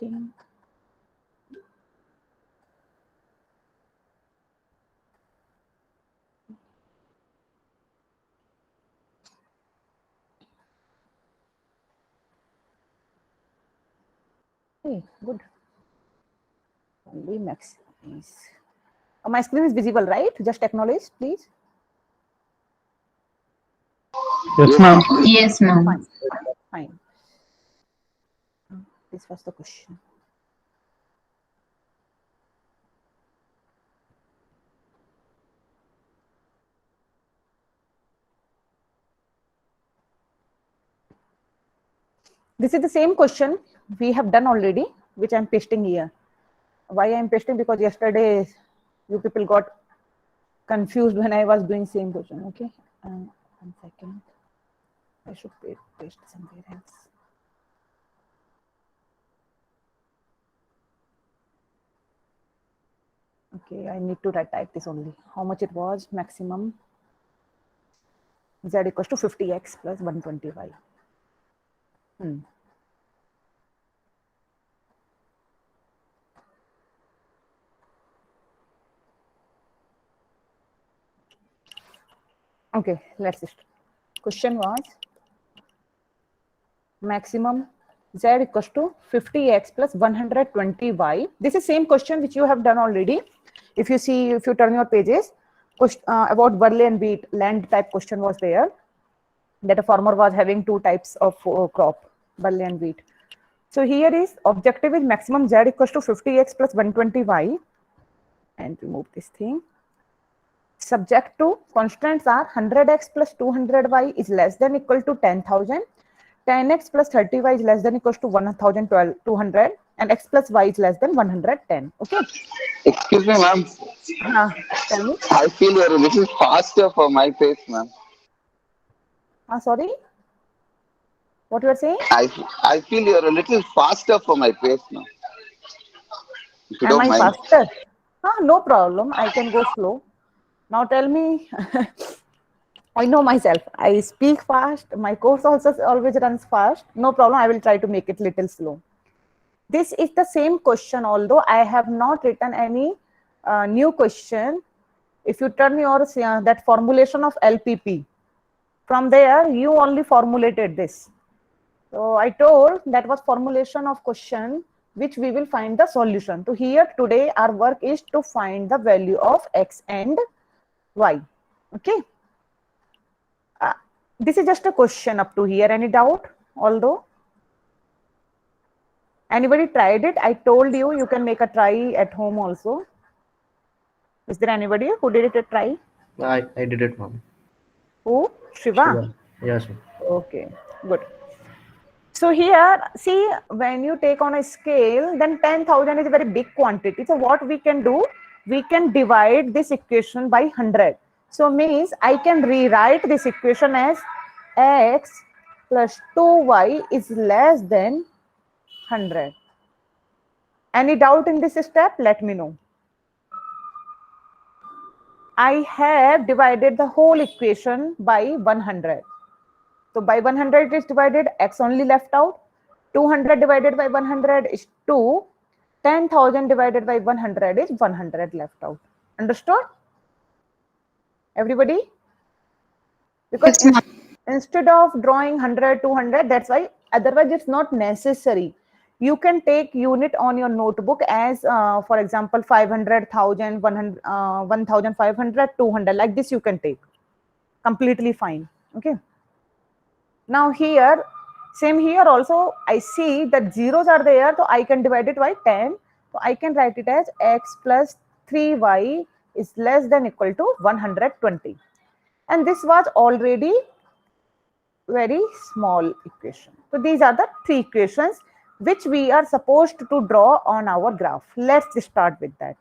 16. Hey, good. Only maximize. My screen is visible, right? Just acknowledge, please. Yes, ma'am. Yes, ma'am. Fine. Fine. This was the question. This is the same question we have done already, which I'm pasting here. Why I'm pasting? Because yesterday you people got confused when I was doing same question. Okay, 1 second. I should paste somewhere else. Okay, I need to type this only. How much it was? Maximum z equals to 50x plus 125. Okay, let's start. Question was maximum z equals to 50x plus 120y. This is same question which you have done already. If you see, if you turn your pages, about barley and wheat land type question was there, that a farmer was having two types of crop, barley and wheat. So here is objective is maximum z equals to 50x plus 120y, and remove this thing. Subject to constants are 100x plus 200y is less than equal to 10,000. 10x plus 30y is less than equals to 1,200, and x plus y is less than 110. Okay. Excuse me, ma'am. Tell me. I feel you're a little faster for my pace, ma'am. Sorry. What you are saying? I feel you're a little faster for my pace, ma'am. If you Am don't I mind. faster? No problem. I can go slow. Now tell me. I know myself. I speak fast. My course also always runs fast. No problem. I will try to make it little slow. This is the same question, although I have not written any new question. If you turn your that formulation of LPP, from there you only formulated this. So I told that was formulation of question which we will find the solution. So here today our work is to find the value of x and y. Okay. This is just a question up to here. Any doubt? Although anybody tried it? I told you you can make a try at home also. Is there anybody who did it a try? I did it, ma'am. Who? Shiva? Yes, ma'am. Okay, good. So here, see, when you take on a scale, then 10,000 is a very big quantity. So what we can do? We can divide this equation by 100. So means I can rewrite this equation as x plus 2y is less than 100. Any doubt in this step? Let me know. I have divided the whole equation by 100. So by 100 is divided, x only left out. 200 divided by 100 is 2. 10,000 divided by 100 is 100 left out. Understood? Everybody? Because Yes, instead of drawing 100, 200, that's why, otherwise it's not necessary. You can take unit on your notebook as, for example, 500, 1,000, 1,500, 200. Like this you can take. Completely fine. Okay. Now here, same here also, I see that zeros are there, so I can divide it by 10. So I can write it as x plus 3y is less than equal to 120. And this was already very small equation. So these are the three equations which we are supposed to draw on our graph. Let's start with that.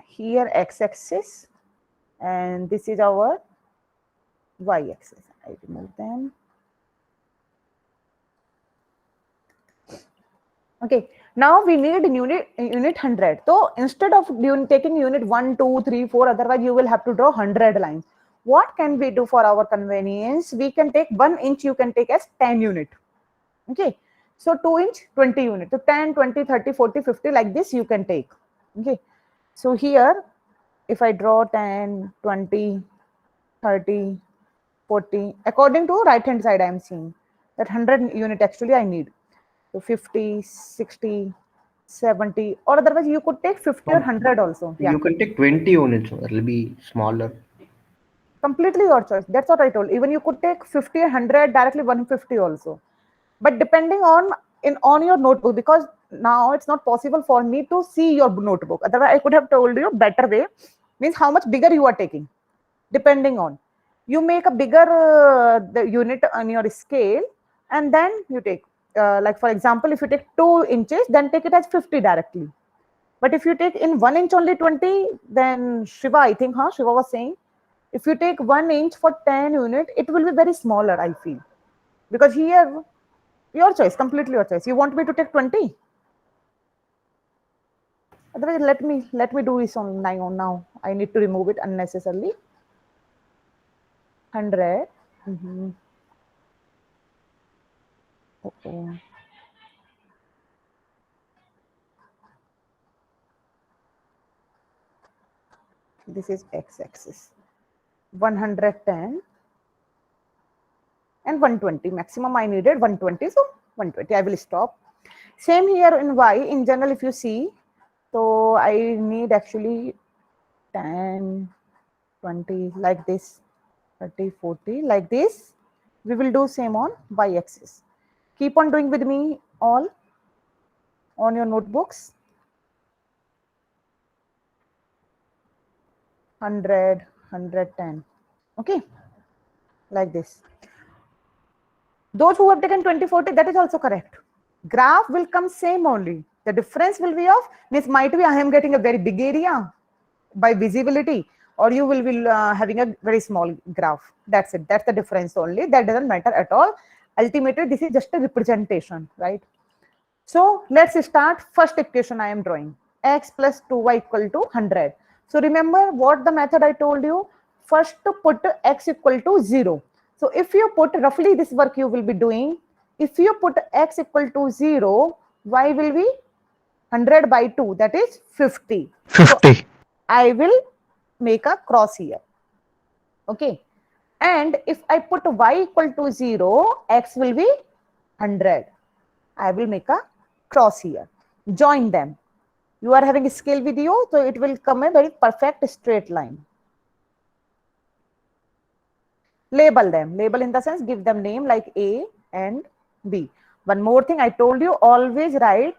Here x-axis, and this is our y-axis. I remove them. Okay, Now we need unit 100. So instead of taking unit 1, 2, 3, 4, otherwise you will have to draw 100 lines. What can we do for our convenience? We can take 1 inch, you can take as 10 unit. Okay. So 2 inch, 20 unit. So 10, 20, 30, 40, 50 like this you can take. Okay. So here, if I draw 10, 20, 30, 40, according to right hand side I am seeing that 100 unit actually I need. So 50, 60, 70, or otherwise you could take 50 or 100 also. Yeah, You can take 20 units, so it'll be smaller. completely your choice. That's what I told. Even you could take 50 or 100, directly 150 also. But depending on your notebook, because now it's not possible for me to see your notebook. Otherwise, I could have told you better way, means how much bigger you are taking. Depending on, you make a bigger the unit on your scale, and then you take like for example, if you take 2 inches, then take it as 50 directly. But if you take in 1 inch only 20, then Shiva, I think, Shiva was saying, if you take 1 inch for 10 unit, it will be very smaller, I feel. Because here, your choice, completely your choice. You want me to take 20? Otherwise, let me do this on now. I need to remove it unnecessarily. 100. Okay. This is x-axis. 110 and 120. Maximum I needed 120, so 120. I will stop. Same here in y. In general, if you see, so I need actually 10, 20 like this, 30, 40 like this. We will do same on y-axis. Keep on doing with me all on your notebooks. 100, 110. Okay, like this. Those who have taken 20, 40, that is also correct. Graph will come same only. The difference will be of, means might be I am getting a very big area by visibility, or you will be having a very small graph. That's it. That's the difference only. That doesn't matter at all. Ultimately, this is just a representation, right? So let's start. First equation I am drawing. X plus 2y equal to 100. So remember what the method I told you? First to put x equal to 0. So if you put, roughly this work you will be doing, if you put x equal to 0, y will be 100 by 2, that is 50. 50. So I will make a cross here. Okay. And if I put y equal to 0, x will be 100. I will make a cross here. Join them. You are having a scale with you, so it will come a very perfect straight line. Label them. Label in the sense, give them name like A and B. One more thing I told you, always write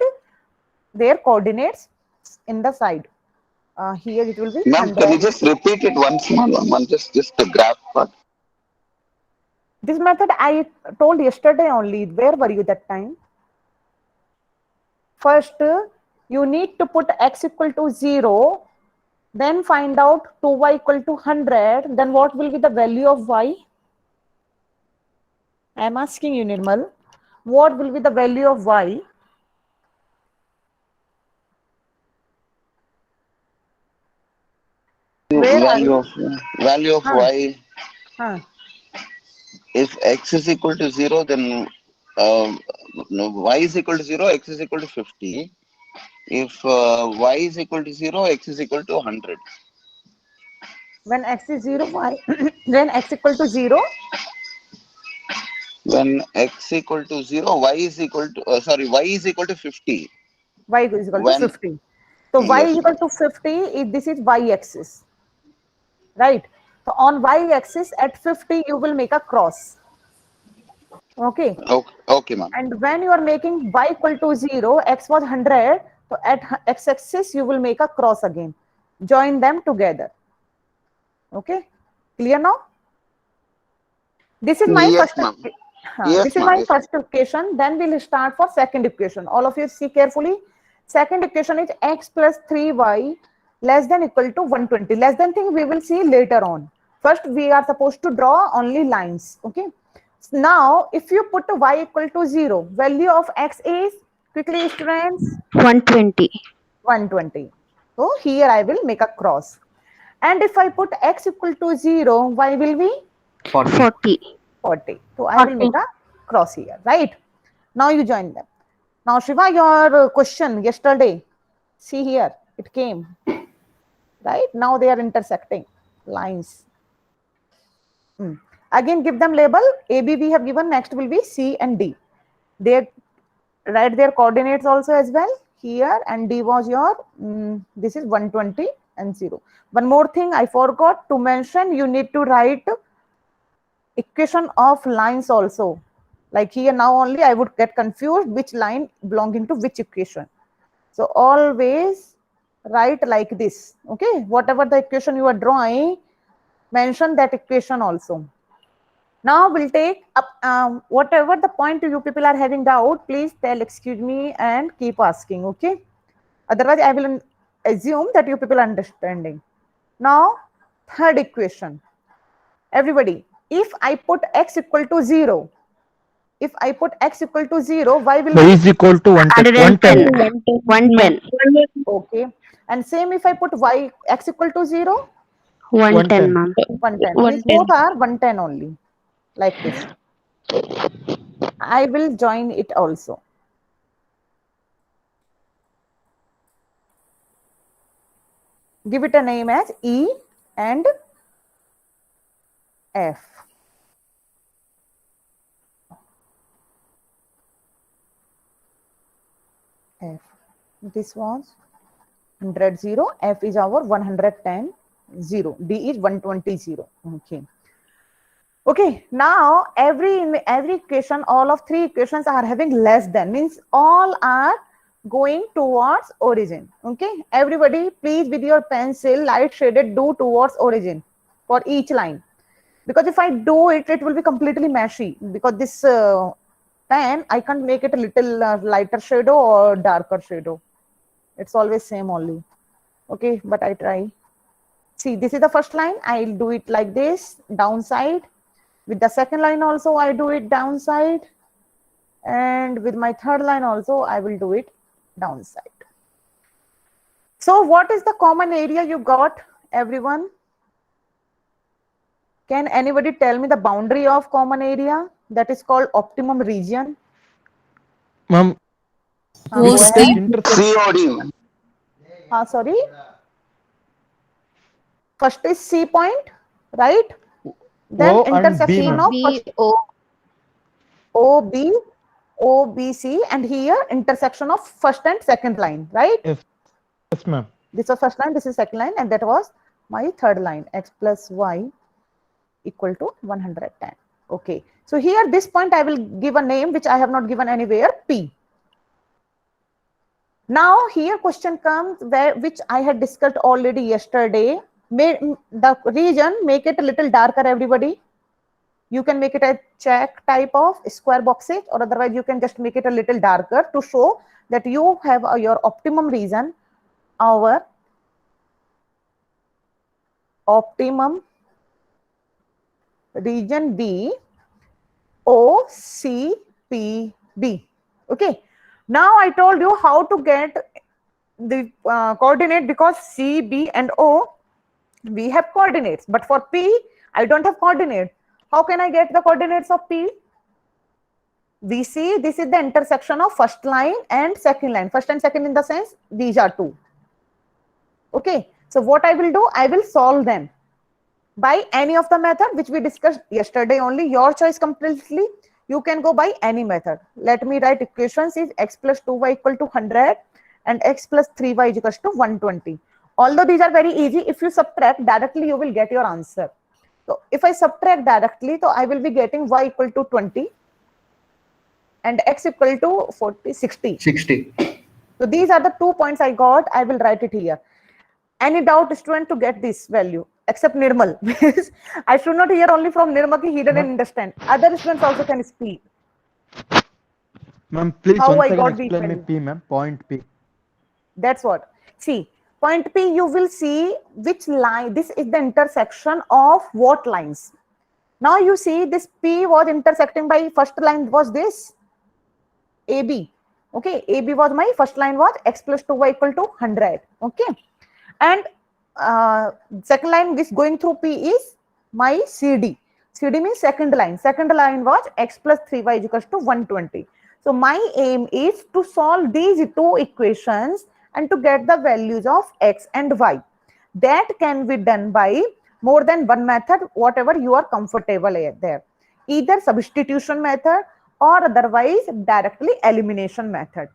their coordinates in the side. Here it will be Ma'am, 100. can you just repeat it once more? One, just the graph part. This method I told yesterday only. Where were you that time? First, you need to put x equal to 0, then find out 2y equal to 100. Then what will be the value of y? I am asking you, Nirmal. What will be the value of y? Where are you? Value of Huh. y. Huh. If x is equal to 0, then no, y is equal to 0, x is equal to 50. If y is equal to 0, x is equal to 100. When x is 0, y. When x equal to 0, When x equal to 0, y is equal to, y is equal to 50. y is equal to When, 50. So y is yes, equal to 50, this is y-axis. Right? So on y-axis at 50, you will make a cross. Okay. okay, ma'am. And when you are making y equal to 0, x was 100. So at x-axis, you will make a cross again. Join them together. Okay. Clear now? This is my Yes, first. ma'am. Yes, This is ma'am. my Yes, first equation. Then we'll start for second equation. All of you see carefully. Second equation is x plus 3y less than equal to 120. Less than thing we will see later on. First, we are supposed to draw only lines. Okay. Now, if you put y equal to 0, value of x is Quickly, students. 120. 120. So here I will make a cross. And if I put x equal to 0, y will be 40. 40. 40. So I will make a cross here, right? Now you join them. Now Shiva, your question yesterday, see here, it came, right? Now they are intersecting lines. Again, give them label. AB we have given, next will be C and D. They write their coordinates also as well here, and D was your, this is 120 and 0. One more thing I forgot to mention, you need to write equation of lines also. Like here now only I would get confused which line belonging to which equation. So always write like this, okay? Whatever the equation you are drawing, mention that equation also. Now we'll take up whatever the point you people are having doubt, please tell excuse me and keep asking, okay? Otherwise I will assume that you people are understanding. Now third equation. Everybody, if I put x equal to 0, if I put x equal to 0, y will Y be is equal to 110. 110. okay. And same if I put y x equal to 0, 110, ma'am. 110. These both are 110 only, like this. I will join it also. Give it a name as E and F. F. This was 100 0. F is our 110 0. D is 120 0. Okay. Okay. Now every equation, all of three equations are having less than, means all are going towards origin. Okay. Everybody, please with your pencil light shaded do towards origin for each line. Because if I do it, it will be completely meshy. Because this pen, I can't make it a little lighter shadow or darker shadow. It's always same only. Okay, but I try. See, this is the first line. I'll do it like this, downside. With the second line also, I do it downside. And with my third line also, I will do it downside. So what is the common area you got, everyone? Can anybody tell me the boundary of common area? That is called optimum region. Ma'am, Go ahead. COD. Sorry. First is C point, right? Then O and B, intersection ma'am. of first O, B, C, and here intersection of first and second line, right? Yes, ma'am. This was first line, this is second line, and that was my third line, x plus y equal to 110. Okay. So here this point I will give a name which I have not given anywhere, P. Now here question comes which I had discussed already yesterday. The region, make it a little darker, everybody. You can make it a check type of square boxes, or otherwise you can just make it a little darker to show that you have your optimum region, our optimum region B, O, C, P, B. Okay. Now I told you how to get the coordinate, because C, B, and O, we have coordinates. But for P, I don't have coordinate. How can I get the coordinates of P? We see this is the intersection of first line and second line. First and second in the sense, these are two. Okay. So what I will do, I will solve them by any of the method which we discussed yesterday only. Your choice completely. You can go by any method. Let me write equations is x plus 2y equal to 100 and x plus 3y is equal to 120. Although these are very easy, if you subtract directly, you will get your answer. So if I subtract directly, so I will be getting y equal to 20 and x equal to 60. So these are the 2 points I got. I will write it here. Any doubt, student, to get this value? Except Nirmal. I should not hear only from Nirmal, he didn't understand. Other students also can speak. Ma'am, please How once I again got these explain me values. P, ma'am. Point P. That's what. See, point P, you will see which line, this is the intersection of what lines. Now you see this P was intersecting by first line was this AB. Okay, AB was my first line was x plus 2y equal to 100. Okay, and second line is going through P is my CD. CD means second line. Second line was x plus 3y is equals to 120. So my aim is to solve these two equations and to get the values of x and y. That can be done by more than one method, whatever you are comfortable there. Either substitution method or otherwise directly elimination method.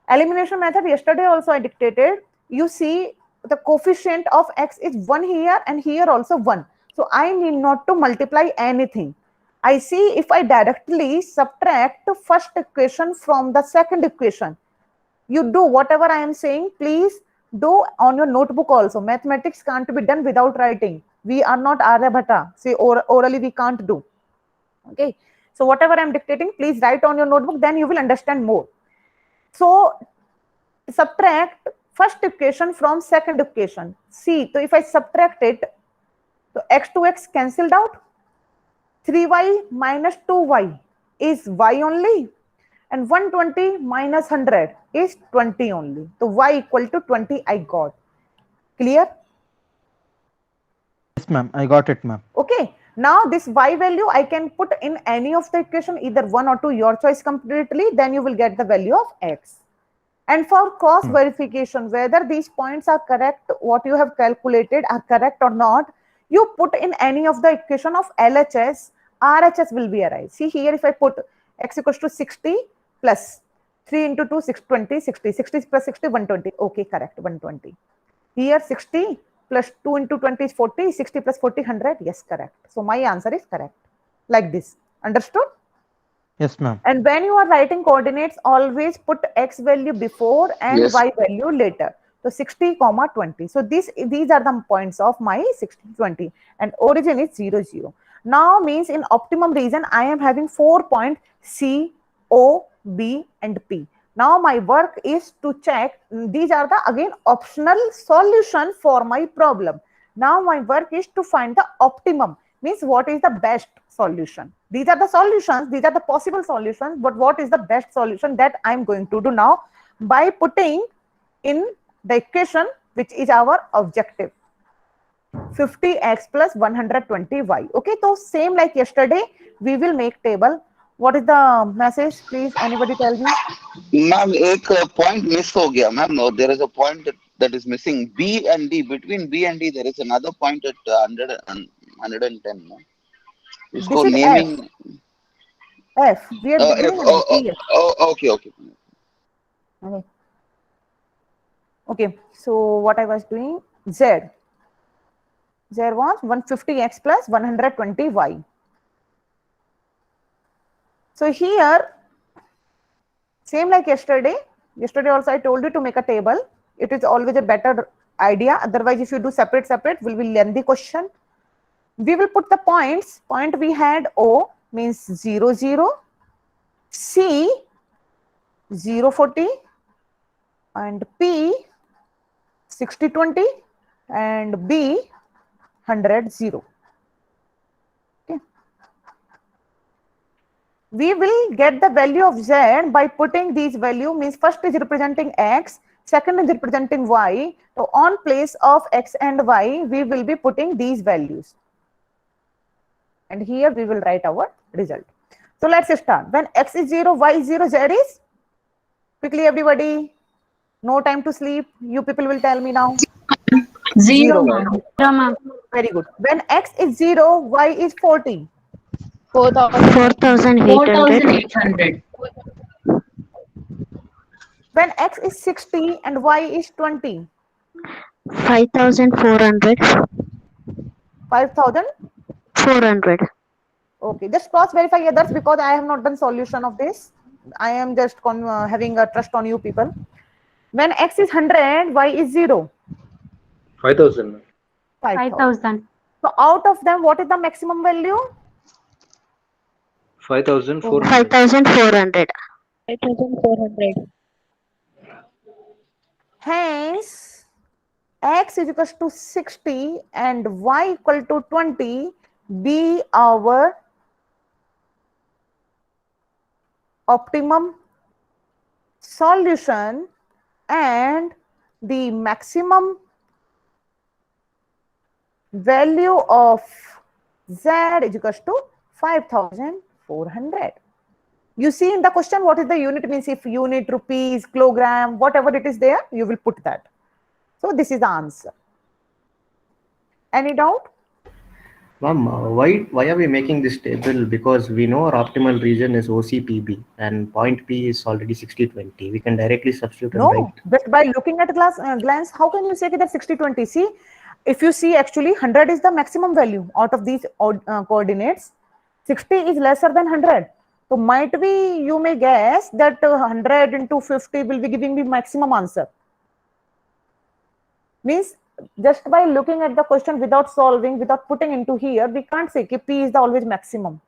Elimination method, yesterday also I dictated. You see the coefficient of x is 1 here and here also 1. So I need not to multiply anything. I see if I directly subtract the first equation from the second equation. You do whatever I am saying, please do on your notebook also. Mathematics can't be done without writing. We are not Aryabhata. Say orally we can't do. Okay. So whatever I am dictating, please write on your notebook, then you will understand more. So subtract first equation from second equation. See, so if I subtract it, so x to x cancelled out. 3y minus 2y is y only, and 120 minus 100 is 20 only. So y equal to 20 I got. Clear? Yes, ma'am. I got it, ma'am. Okay. Now this y value I can put in any of the equation, either 1 or 2, your choice completely. Then you will get the value of x. And for cross verification, whether these points are correct, what you have calculated are correct or not, you put in any of the equation of LHS, RHS will be arise. See here, if I put x equals to 60 plus 3 into 2, 620, 60, 60 plus 60, 120. Okay, correct, 120. Here 60 plus 2 into 20 is 40, 60 plus 40, 100. Yes, correct. So my answer is correct. Like this. Understood? Yes, ma'am. And when you are writing coordinates, always put x value before and Yes. y value later. So 60, 20. So these are the points of my 60, 20. And origin is 0, 0. Now means in optimum region, I am having 4 points C, O, B and P. Now my work is to check. These are the again optional solution for my problem. Now my work is to find the optimum. Means what is the best solution. These are the solutions, these are the possible solutions, but what is the best solution, that I am going to do now by putting in the equation which is our objective. 50x plus 120y. Okay, so same like yesterday, we will make table. What is the message? Please, anybody tell me. Ma'am एक point miss हो गया ma'am. There is a point that is missing. B and D, between B and D there is another point at 100 and 110. Ma'am. इसको This is naming. F. We are doing an F. Okay. Okay. Okay. So what I was doing, Z. Z was 150x plus 120y. So here, same like yesterday. Yesterday also I told you to make a table. It is always a better idea. Otherwise, if you do separate, will be lengthy question. We will put the points. Point we had O means 0, 0. C 0, 40. And P 60, 20. And B 100, 0. Okay. We will get the value of Z by putting these value, means first is representing X, second is representing Y. So on place of X and Y, we will be putting these values. And here we will write our result. So let's start. When X is 0, Y is 0, Z is? Quickly everybody. No time to sleep. You people will tell me now. 0, 0. ma'am. Very good. When X is 0, Y is 40. 4,800. 4,800. When X is 60 and Y is 20. 5,400. 5,000. 400. Okay, just cross verify others because I have not done solution of this. I am just having a trust on you people. When X is 100, Y is 0. 5,000. 5,000. So out of them, what is the maximum value? 5,400. 5,400. 5,400. Hence, X is equal to 60 and Y equal to 20 be our optimum solution and the maximum value of Z is equals to 5,400. You see in the question what is the unit, means if unit, rupees, kilogram, whatever it is there, you will put that. So this is the answer. Any doubt? Ma'am, why are we making this table? Because we know our optimal region is OCPB and point P is already 60-20. We can directly substitute and No, write. but by looking at glance, how can you say that 60-20? See, if you see actually 100 is the maximum value out of these coordinates. 60 is lesser than 100. So might be, you may guess that 100 into 50 will be giving me maximum answer. Means just by looking at the question without solving, without putting into here, we can't say P is the always maximum.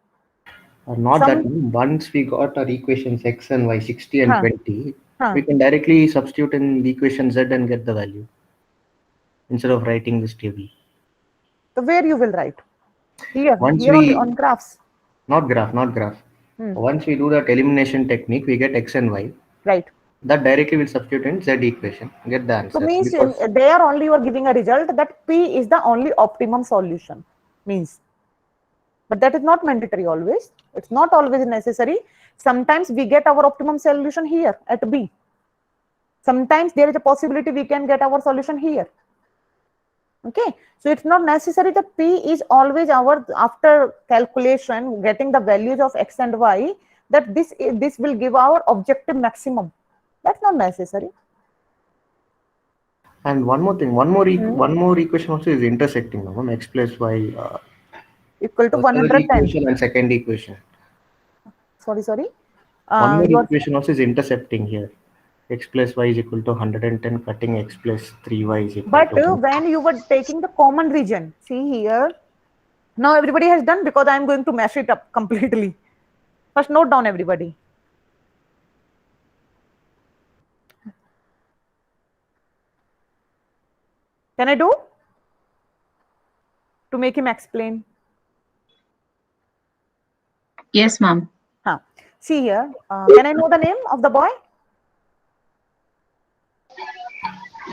Not Some- that once we got our equations X and Y 60 and 20, Huh. we can directly substitute in the equation Z and get the value instead of writing this table. So where you will write? Here, Once here we- on graphs. Not graph. Once we do that elimination technique, we get X and Y. Right. That directly will substitute in Z equation, get the answer. So means Because there only you are giving a result that P is the only optimum solution. Means. But that is not mandatory always. It's not always necessary. Sometimes we get our optimum solution here at B. Sometimes there is a possibility we can get our solution here. Okay. So it's not necessary that P is always our, after calculation, getting the values of X and Y, that this will give our objective maximum. That's not necessary. and one more thing, one more equation also is intersecting. Ma'am, X plus Y. Equal to Third 110. equation and second equation. Sorry. One more You are- equation also is intercepting here. X plus Y is equal to 110, cutting X plus 3Y is equal But to when you were taking the common region, see here, now everybody has done, because I am going to mash it up completely. First note down everybody. Can I do? To make him explain. Yes, ma'am. Huh. See here, can I know the name of the boy?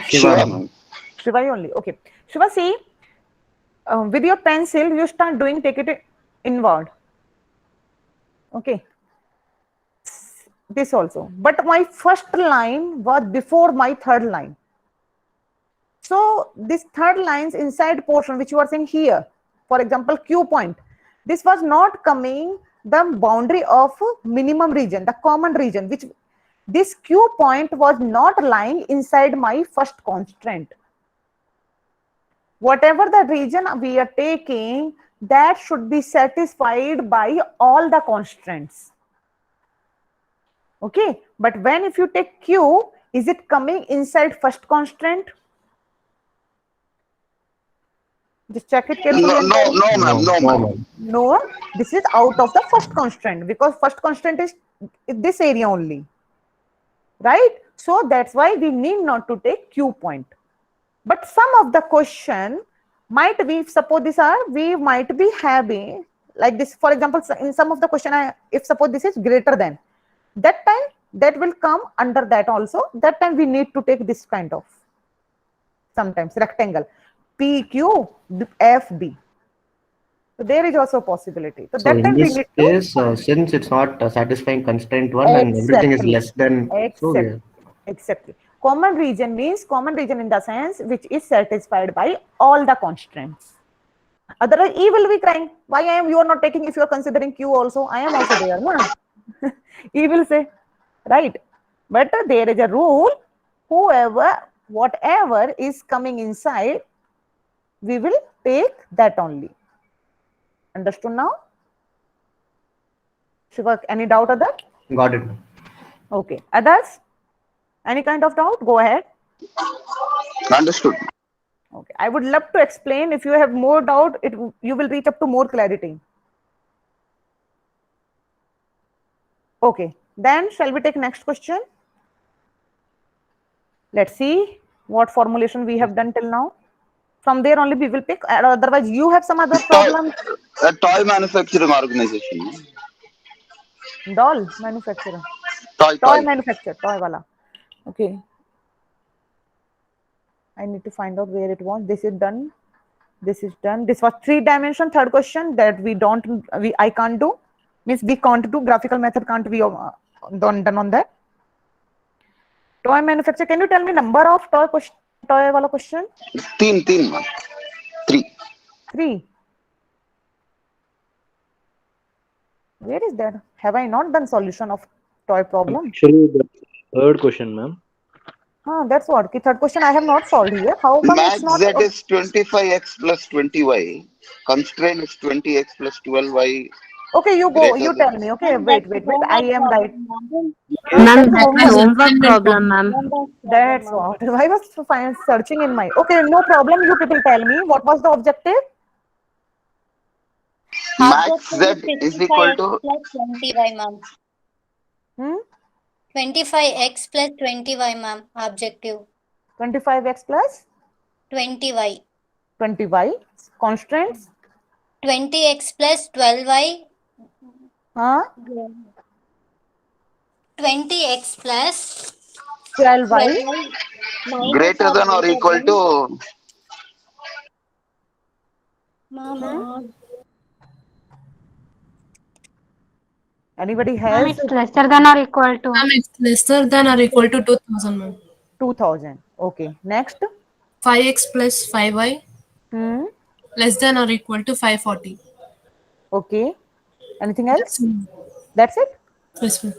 Sure, Shiva. ma'am. Shiva only. Okay. Shiva, see, with your pencil, you start doing, take it inward. Okay. This also. But my first line was before my third line. So this third line's inside portion, which you are saying here, for example, Q point, this was not coming the boundary of minimum region, the common region, which this Q point was not lying inside my first constraint. Whatever the region we are taking, that should be satisfied by all the constraints. Okay, but when if you take Q, is it coming inside first constraint? Just check it carefully. No, ma'am. No, this is out of the first constraint, because first constraint is this area only, right? So that's why we need not to take Q point. But some of the question might be, suppose these are, we might be having like this, for example, in some of the question, if suppose this is greater than, that time that will come under that also. That time we need to take this kind of, sometimes rectangle, PQ, FB. So there is also a possibility. So, So that in time we this need case, to. since it's not satisfying constraint 1 and everything is Exactly. less than, so Exactly. Exactly. Common region means common region in the sense which is satisfied by all the constraints. Otherwise, E will be crying. Why you are not taking, if you are considering Q also? I am also there. No? E will say, right? But there is a rule. Whatever is coming inside, we will take that only. Understood now? Shiva, any doubt on that? got it. Okay. Others? Any kind of doubt? Go ahead. Understood. Okay. I would love to explain. If you have more doubt, you will reach up to more clarity. Okay. Then shall we take next question? Let's see what formulation we have done till now. From there only we will pick. Otherwise, you have some other problem. A toy manufacturing organization. Doll manufacturer. Toy manufacturer, toy wala. Okay. I need to find out where it was. This is done. This is done. This was 3-dimension. Third question that I can't do. Means we can't do. Graphical method can't be done on that. Toy manufacturer. Can you tell me number of toy wala question? तीन ma'am. 3. 3. Where is that? Have I not done solution of toy problem? Actually, the third question, ma'am. That's what. Third question I have not solved here. How come Max it's not? Z is 25x plus 20y. Constraint is 20x plus 12y. Okay, you go. Greater You than- tell me. Okay, wait. I am right. Ma'am, That's that's homework. a homework problem, ma'am. That's what. I was searching in my. Okay, no problem. You people tell me what was the objective? Max Z is equal to plus 20y, ma'am. Hmm? 25x plus 20y, ma'am. Objective 25x plus 20y. 20y. Constraints? 20x plus 12y. Huh? 20x plus 12y. minus greater than or equal to Mama. Anybody Ma'am, has it's lesser than or equal to. Ma'am, it's lesser than or equal to 2000, ma'am. 2000? Okay. Next. 5x plus 5y Hmm. less than or equal to 540. Okay. Anything else? Hmm. That's it? Yes, ma'am.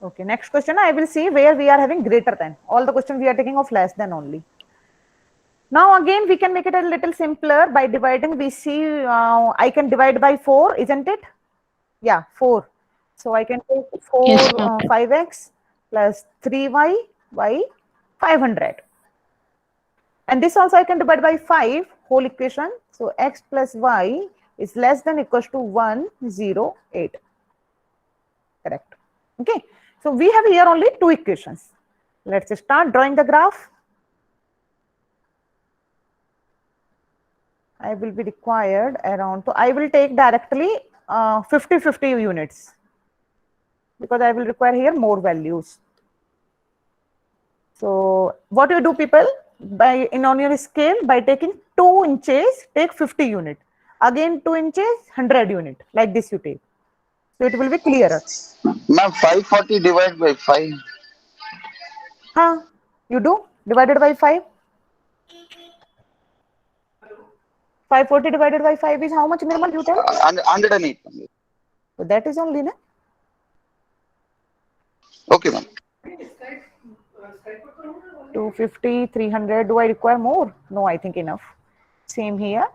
Okay. Next question. I will see where we are having greater than. All the questions we are taking of less than only. Now again, we can make it a little simpler by dividing. We see I can divide by 4, isn't it? Yeah, 4. So I can take 4 Yes, ma'am. 5x plus 3y by 500. And this also I can divide by 5 whole equation. So x plus y is less than equals to 108. Correct. Okay. So we have here only 2 equations. Let's start drawing the graph. I will be required around, so I will take directly 50 units because I will require here more values. So what you do, people, on your scale, by taking 2 inches, take 50 unit. Again 2 inches, 100 unit. Like this you take. So it will be clearer. ma'am 540 divided by 5. Huh? You do? Divided by 5? 540 divided by 5 is how much, Nirmal, you tell? 108. So that is only, na? Okay, ma'am. 250, 300. Do I require more? No, I think enough. Same here.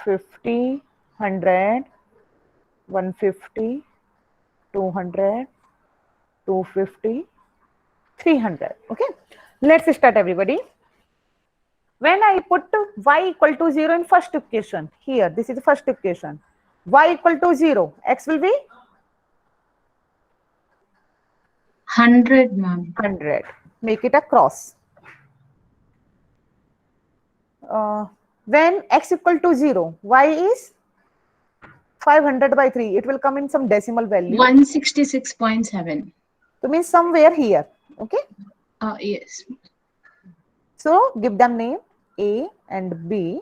50, 100, 150, 200, 250, 300. Okay. Let's start, everybody. When I put y equal to 0 in first equation, here, this is the first equation. Y equal to 0, x will be 100, ma'am. 100. Make it a cross. When x equal to 0, y is 500 by 3. It will come in some decimal value. 166.7. So means somewhere here. Okay. Yes. So give them name A and B.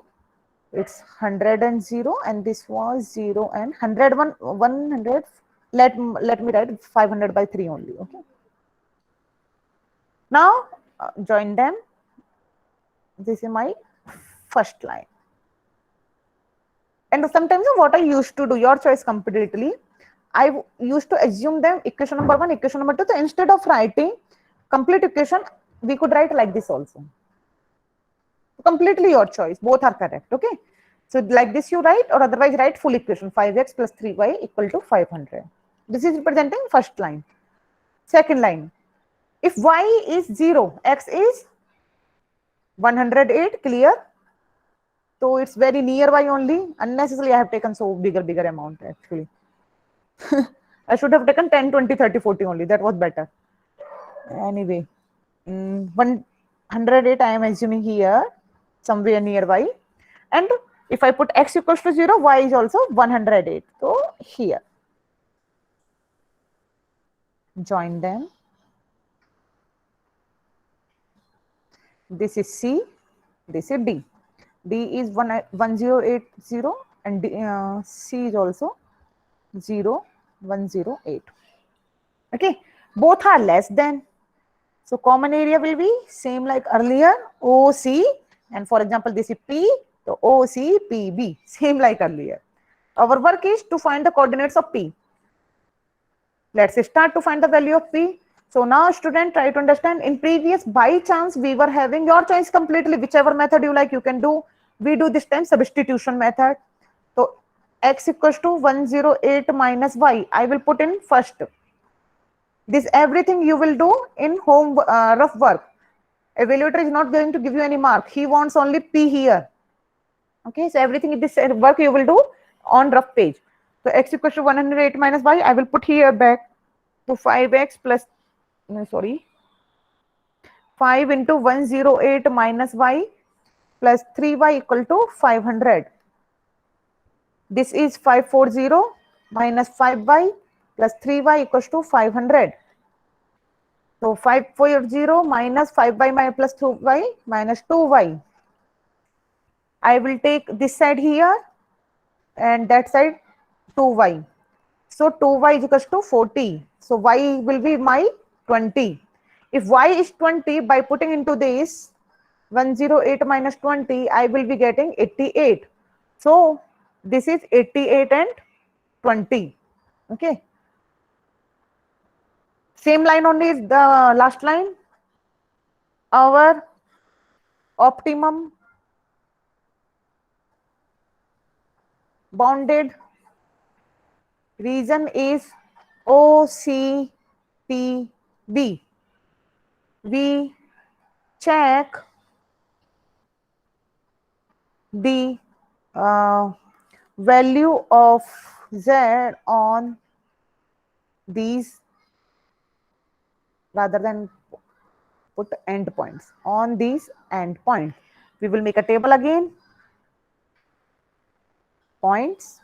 It's 100 and 0, and this was 0 and 100. 100. Let me write 500 by 3 only. Okay. Now join them. This is my first line. And sometimes what I used to do, your choice completely, I used to assume them equation number 1, equation number 2. So instead of writing complete equation, we could write like this also. Completely your choice. Both are correct. Okay. So like this you write, or otherwise write full equation 5x plus 3y equal to 500. This is representing first line. Second line. If y is 0, x is 108, clear? So it's very near y only. Unnecessarily I have taken so bigger amount actually. I should have taken 10, 20, 30, 40 only. That was better. Anyway, 108 I am assuming here, somewhere nearby. And if I put x equals to 0, y is also 108. So here. Join them. This is C, this is D. D is 1080 and C is also 0108. Okay, both are less than. So common area will be same like earlier, OC, and for example, this is P, so OC, PB, same like earlier. Our work is to find the coordinates of P. Let's start to find the value of P. So now student, try to understand. In previous, by chance, we were having your choice completely, whichever method you like, you can do. We do this time substitution method. So x equals to 108 minus y. I will put in first. This everything you will do in home rough work. Evaluator is not going to give you any mark. He wants only P here. Okay, so everything in this work you will do on rough page. So x equals to 108 minus y. I will put here back to 5x plus, no, sorry, 5 into 108 minus y plus 3y equal to 500. This is 540 minus 5y plus 3y equals to 500. So 540 minus 5y plus 2y minus 2y. I will take this side here and that side 2y. So 2y is equals to 40. So y will be my 20. If y is 20, by putting into this 108 minus 20, I will be getting 88. So this is 88 and 20. Okay. Same line only is the last line. Our optimum bounded region is OCPB. We check the value of Z on these, rather than put endpoints, on these endpoints. We will make a table again. Points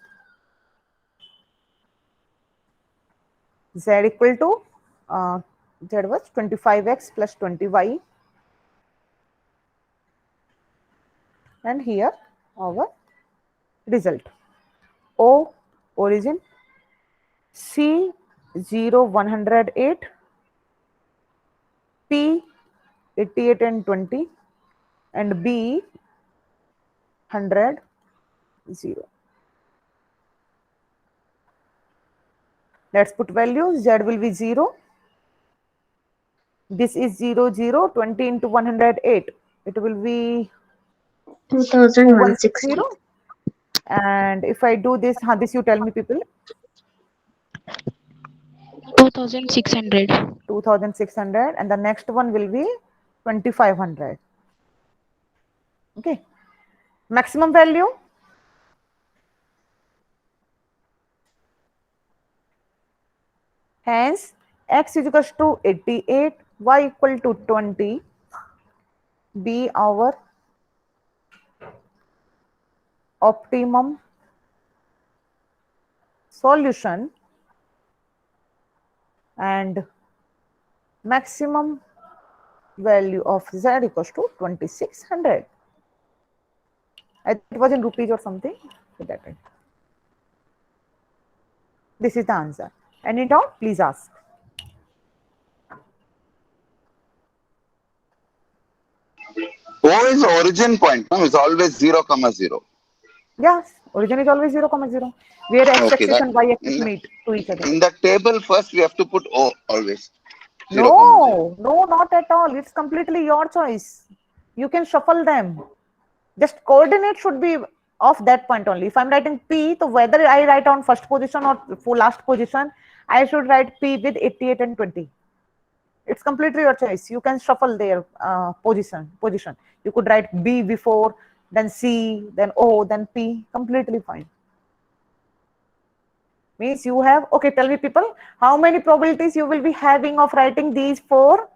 Z equal to Z was 25x plus 20y, and here our result. O origin, C 0 108, P 88 and 20, and B 100 0. Let's put values. Z will be 0. This is 0 0, 20 into 108. It will be 2160. And if I do this, this you tell me, people. 2600. 2600, and the next one will be 2500. Okay. Maximum value. Hence, x is equals to 88, y equal to 20, be our optimum solution, and maximum value of Z equals to 2600. It was in rupees or something. So that way. This is the answer. Any doubt? Please ask. O is the origin point. No, it's always 0, 0. Yes, origin is always 0, 0. Where x Okay, axis that- and y axis in the- meet to each other. In the table, first we have to put O always. 0, No, no, not at all. It's completely your choice. You can shuffle them. Just coordinate should be of that point only. If I'm writing P, so whether I write on first position or for last position, I should write P with 88 and 20. It's completely your choice. You can shuffle their position. You could write B before, then C, then O, then P. Completely fine. Means you have, okay, tell me people, how many probabilities you will be having of writing these four?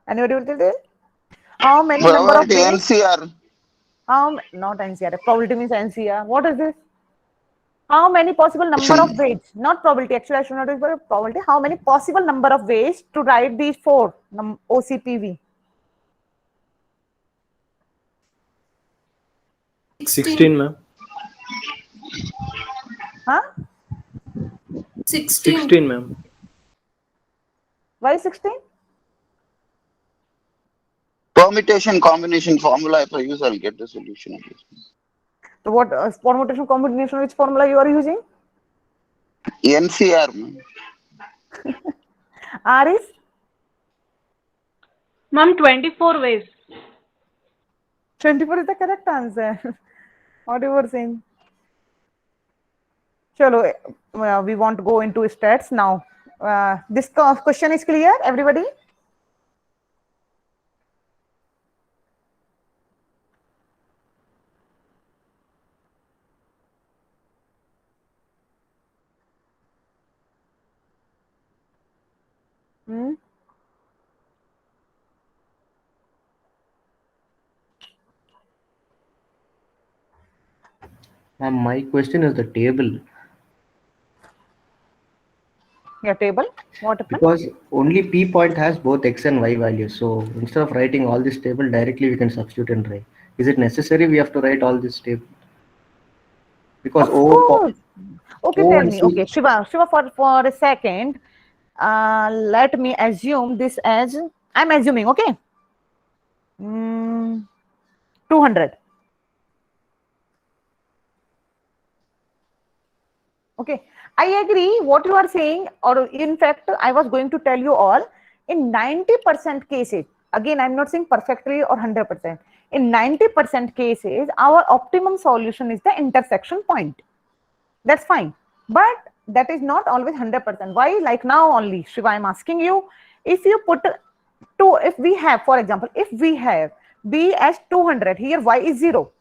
Anybody will tell me? How many Well, number of the days? NCR. Not NCR. Probability means NCR. What is this? How many possible number of ways, not probability, actually I should not use probability, how many possible number of ways to write these four OCPV? 16, ma'am. Huh? 16. 16, ma'am. Why 16? Permutation combination formula, if I use, I'll get the solution. So what permutation combination, which formula you are using? NCR, ma'am. R is? Ma'am, 24 ways. 24 is the correct answer. What you were saying? Chalo, we want to go into stats now. This question is clear, everybody? Hmm? Ma'am, my question is the table. Your table? What happened? Because only P point has both X and Y values. So instead of writing all this table directly, we can substitute and write. Is it necessary we have to write all this table? Because Of O course. Okay, O tell and me. C- Okay, Shiva, for a second, let me assume this as, I'm assuming, okay? 200. Okay, I agree what you are saying, or in fact, I was going to tell you all, in 90% cases, again, I'm not saying perfectly or 100%, in 90% cases, our optimum solution is the intersection point. That's fine. But that is not always 100%. Why? Like now only, Shiva, I'm asking you, if you put two, if we have, for example, if we have B as 200, here Y is 0,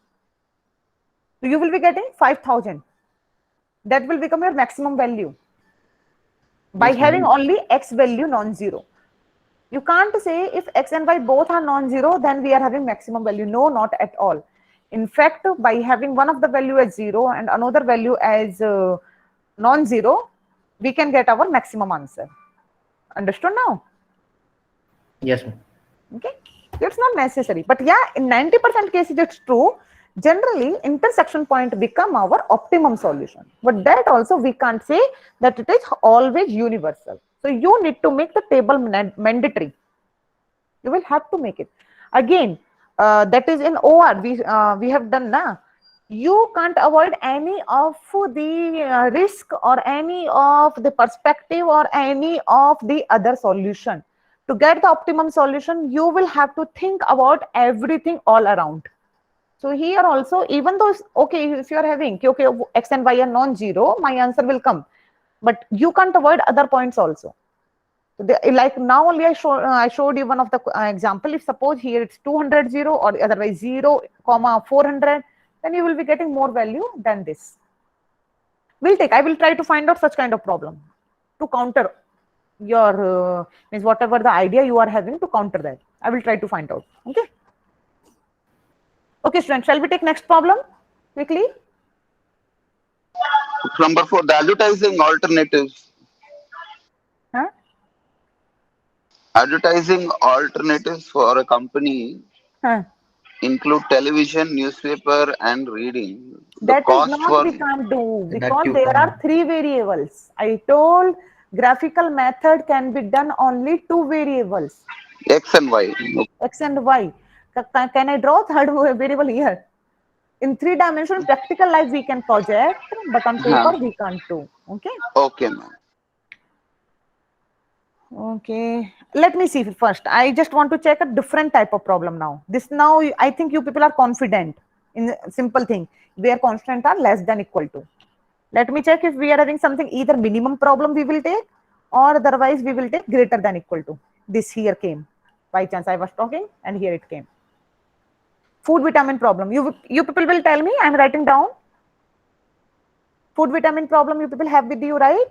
so you will be getting 5,000. That will become your maximum value by Yes, having ma'am. only X value non-zero. You can't say if X and Y both are non-zero, then we are having maximum value. No, not at all. In fact, by having one of the value as 0 and another value as non-zero, we can get our maximum answer. Understood now? Yes, ma'am. Okay, it's not necessary, but yeah, in 90% cases it's true. Generally, intersection point become our optimum solution, but that also we can't say that it is always universal. So you need to make the table mandatory. You will have to make it again. That is in OR we have done now. You can't avoid any of the risk or any of the perspective or any of the other solution. To get the optimum solution, you will have to think about everything all around. So here also, even though, okay, if you are having, okay, X and Y are non-zero, my answer will come. But you can't avoid other points also. Like now only I showed you one of the example. If suppose here it's 200 0 or otherwise 0, 400, then you will be getting more value than this. I will try to find out such kind of problem to counter your means whatever the idea you are having, to counter that. I will try to find out. Okay. Okay, students, shall we take next problem quickly? Number 4, the advertising alternatives. Huh? Advertising alternatives for a company Huh. include television, newspaper, and reading. The That is cost not for we can't do, That because you there are can't. 3 variables. I told graphical method can be done only 2 variables, X and Y. X and Y. Can I draw third variable here? In 3 dimensional practical life we can project, but on paper we can't do. Okay. Okay, ma'am. Okay, let me see first. I just want to check a different type of problem now. This now, I think you people are confident in a simple thing where constant are less than equal to. Let me check if we are having something either minimum problem we will take, or otherwise we will take greater than equal to. This here came. By chance I was talking and here it came. Food vitamin problem. You people will tell me, I'm writing down. Food vitamin problem you people have with you, right?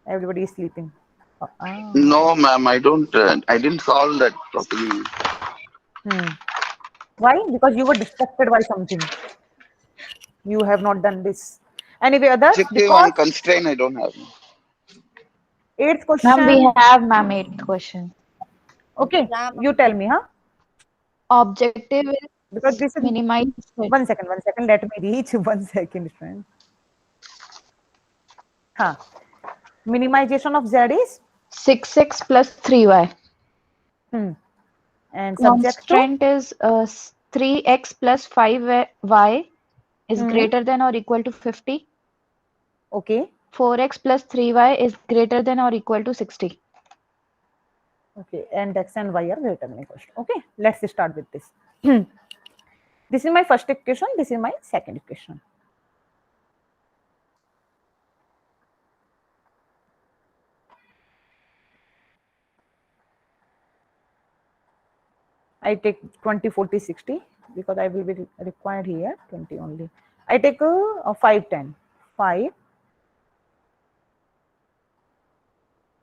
Everybody is sleeping. No, ma'am, I don't. I didn't solve that properly. Why? Because you were distracted by something. You have not done this. Anyway, others, Objective because and constraint I don't have. eighth Ma'am, question. we have ma'am 8th question. Okay, Yeah, you tell me, huh? Objective Because is this is minimize. 1 second. Let me reach 1 second, friend. Huh. Minimization of Z is 6x plus 3y. and subject to Constraint is 3x plus 5y is greater than or equal to 50. okay. 4x plus 3y is greater than or equal to 60. Okay, and x and y are greater than equal to. Okay, let's start with this. This is my first equation. This is my second equation. I take 20, 40, 60 because I will be required here 20 only. I take a 5, 10. 5.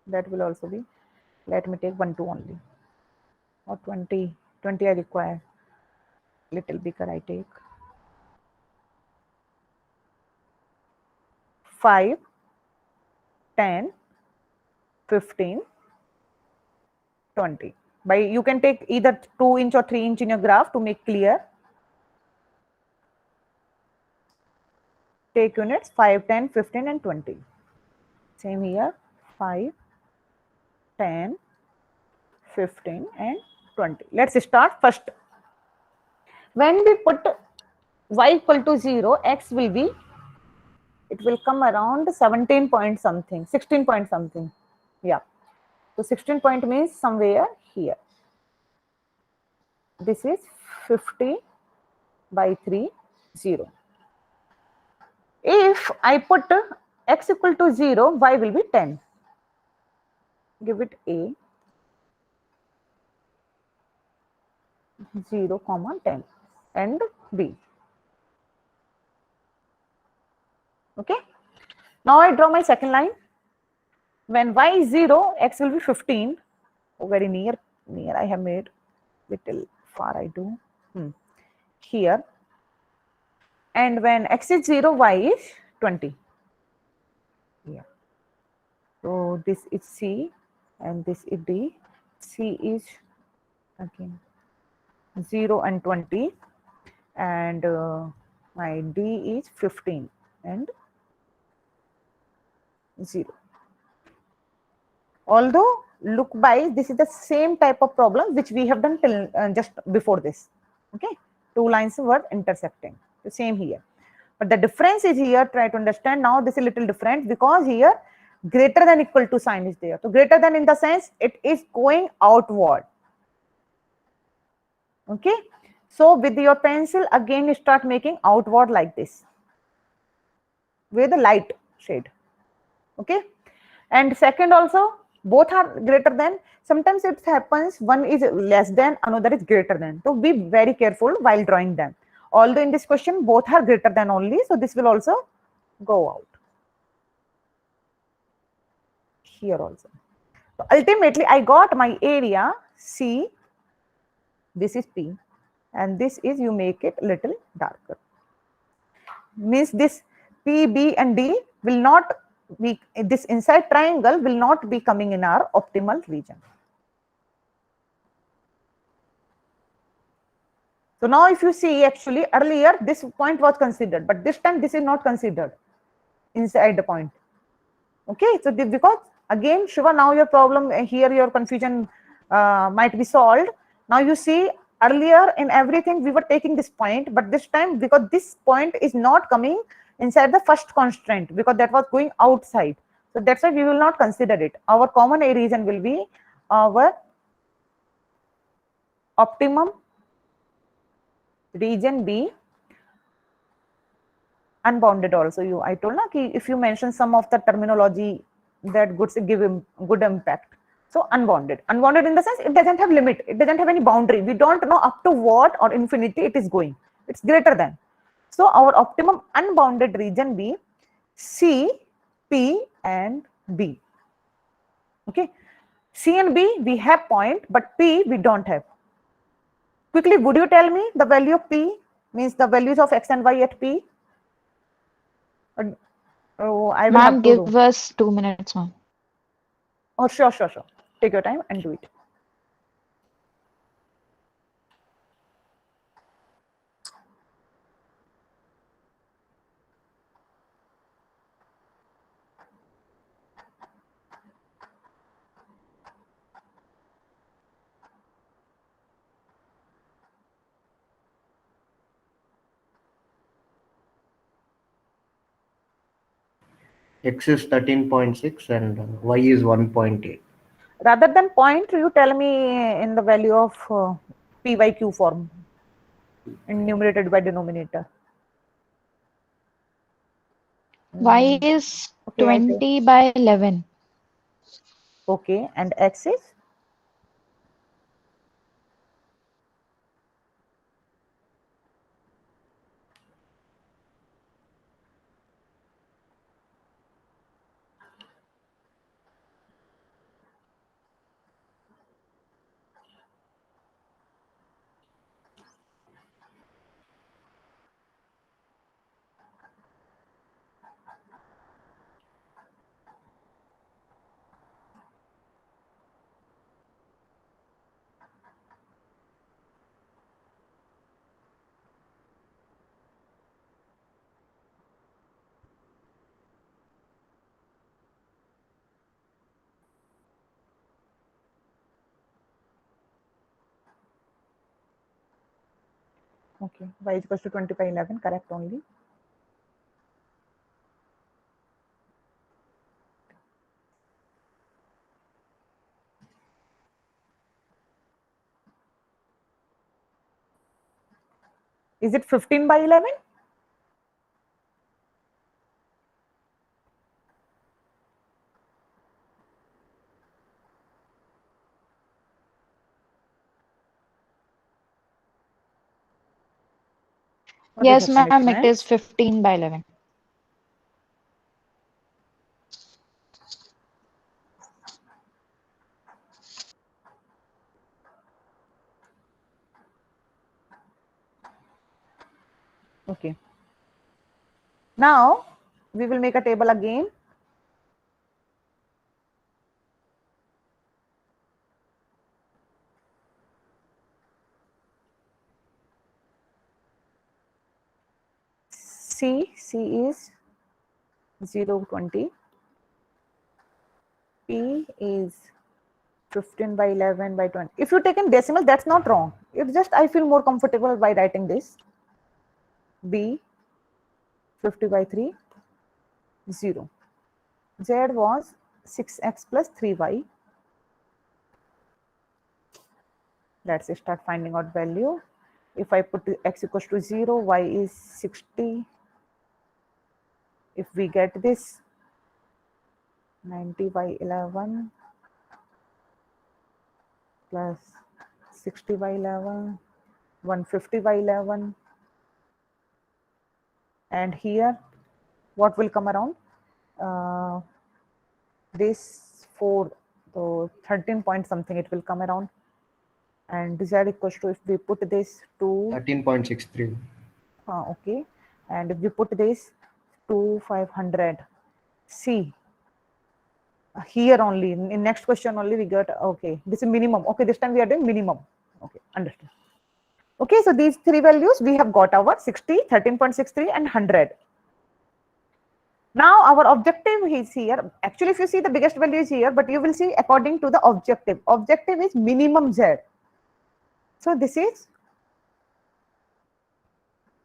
That will also be. Let me take 1, 2 only. Or 20. 20 I require. Little bigger I take. 5, 10, 15, 20. By you can take either 2 inch or 3 inch in your graph to make clear. Take units 5, 10, 15 and 20. Same here 5, 10, 15 and 20. Let's start first. When we put y equal to 0, x will be, it will come around 17 point something, 16 point something. Yeah. So 16 point means somewhere here. This is 50 by 3, 0. If I put x equal to 0, y will be 10. Give it A, 0, 10 and B. Okay. Now I draw my second line. When y is 0, x will be 15. Oh, very near I have made. Little far I do. Here. And when x is 0, y is 20. Yeah. So this is C and this is D. C is again 0 and 20. And my D is 15 and 0. Although look by, this is the same type of problem which we have done till just before this. Okay, 2 lines were intersecting. The same here, but the difference is here. Try to understand now. This is a little different because here greater than equal to sign is there. So greater than in the sense it is going outward. Okay, so with your pencil again you start making outward like this with the light shade. Okay, and second also both are greater than. Sometimes it happens one is less than, another is greater than. So be very careful while drawing them. Although in this question both are greater than only, so this will also go out here also. So ultimately I got my area C. This is P and this is, you make it little darker. Means this P, B and D will not be, this inside triangle will not be coming in our optimal region. So now if you see, actually earlier this point was considered, but this time this is not considered inside the point. Okay, so because again Shiva, now your problem here, your confusion might be solved. Now you see, earlier in everything we were taking this point, but this time because this point is not coming inside the first constraint because that was going outside, so that's why we will not consider it. Our common A region will be our optimum region B, unbounded also. I told na ki if you mention some of the terminology that give him good impact. So unbounded in the sense it doesn't have limit, it doesn't have any boundary. We don't know up to what or infinity it is going. It's greater than. So our optimum unbounded region be C, P and B. Okay, C and B we have point, but P we don't have. Quickly, would you tell me the value of P, means the values of x and y at P? Oh, I will Ma'am, have to give do. us 2 minutes, ma'am. Oh, sure. Take your time and do it. X is 13.6 and Y is 1.8. Rather than point, you tell me in the value of P by Q form, in numerator by denominator. Y is Okay, I say. 20 by 11. Okay, and X is? Okay, Y is equals to 20 by 11, correct only. Is it 15 by 11? What is Yes, ma'am, definition? it is 15 by 11. Okay. Now we will make a table again. C is 0, 20. P is 15 by 11 by 20. If you take in decimal, that's not wrong. It's just I feel more comfortable by writing this. B 50 by 3, 0. Z was 6x plus 3y. Let's start finding out value. If I put x equals to 0, y is 60. If we get this 90 by 11 plus 60 by 11, 150 by 11. And here, what will come around? This 4, so 13 point something it will come around. And z equals to, if we put this to 13.63. okay, and if we put this to 500, see here only in next question only we got, okay, this is minimum. Okay, this time we are doing minimum. Okay, understood. Okay, so these three values we have got our 60, 13.63 and 100. Now our objective is here. Actually, if you see, the biggest value is here, but you will see according to the objective. Objective is minimum z. So this is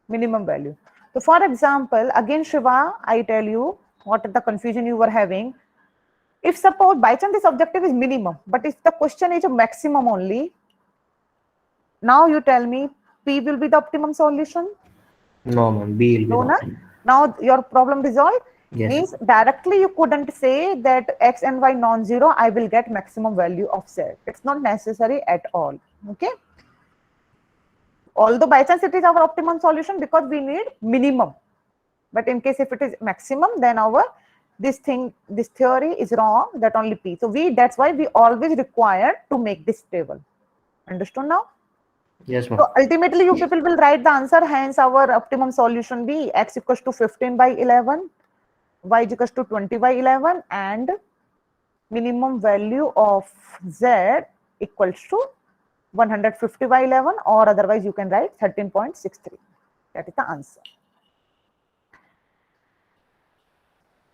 minimum value. So for example, again Shiva, I tell you what the confusion you were having. If suppose by chance this objective is minimum, but if the question is a maximum only, now you tell me P will be the optimum solution? No, ma'am. B will be No, the na? optimum. Now your problem resolved. Yes. Means directly you couldn't say that x and y non-zero, I will get maximum value of z. It's not necessary at all. Okay. Although by chance it is our optimum solution because we need minimum. But in case if it is maximum, then our this theory is wrong, that only P. So that's why we always require to make this table. Understood now? Yes, ma'am. So ultimately you people will write the answer, hence our optimum solution be x equals to 15 by 11 y is equals to 20 by 11 and minimum value of z equals to 150 by 11, or otherwise you can write 13.63. That is the answer.